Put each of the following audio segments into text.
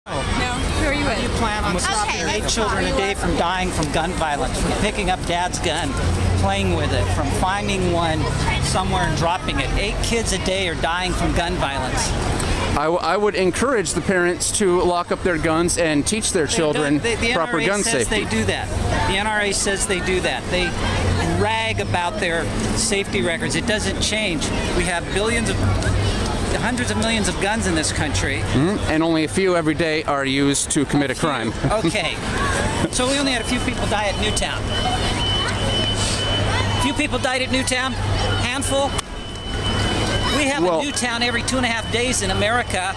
No. Who are you with? You plan on stopping 8 children a day from dying from gun violence, from picking up dad's gun, playing with it, from finding one somewhere and dropping it. 8 kids a day are dying from gun violence. I would encourage the parents to lock up their guns and teach their children proper gun safety. The NRA says they do that. The NRA says they do that. They brag about their safety records. It doesn't change. We have hundreds of millions of guns in this country. And only a few every day are used to commit a crime. Okay. So we only had a few people die at Newtown. A few people died at Newtown. Handful. We have a Newtown every 2.5 days in America.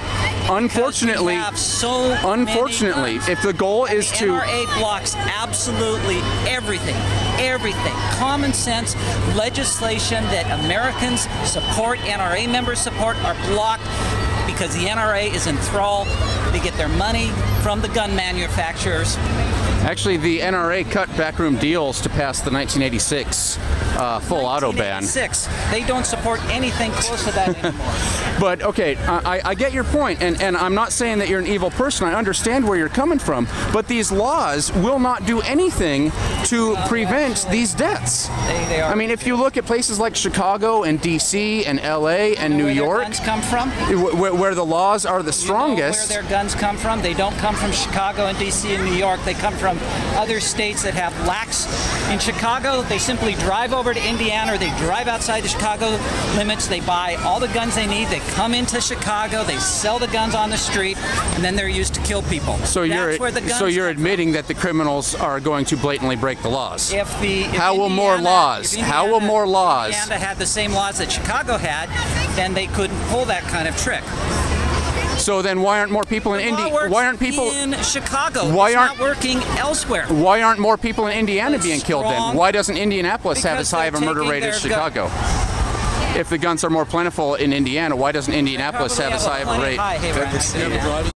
Unfortunately, we have so unfortunately, many guns. if the goal is to NRA blocks absolutely everything. Everything. Common sense legislation that Americans support, NRA members support, are blocked because the NRA is enthralled. They get their money from the gun manufacturers. Actually, the NRA cut backroom deals to pass the 1986 full auto ban. They don't support anything close to that anymore. But okay, I get your point, and I'm not saying that you're an evil person. I understand where you're coming from, but these laws will not do anything to prevent these deaths. They are. I mean, if you look at places like Chicago and DC and LA and New York, where their guns come from? Where the laws are the strongest. You know where their guns come from? They don't come from Chicago and DC and New York. They come from other states that have lax. In Chicago, they simply drive over to Indiana, or they drive outside the Chicago limits. They buy all the guns they need. They come into Chicago. They sell the guns on the street, and then they're used to kill people. So you're admitting that the criminals are going to blatantly break the laws. How will more laws? How will more laws? If Indiana had the same laws that Chicago had, then they couldn't pull that kind of trick. So then, why aren't more people in Indy? Why aren't people in Chicago? Why it's aren't not working elsewhere? Why aren't more people in Indiana being killed then? Why doesn't Indianapolis have as high of a murder rate as Chicago? If the guns are more plentiful in Indiana, why doesn't Indianapolis have as high of a rate?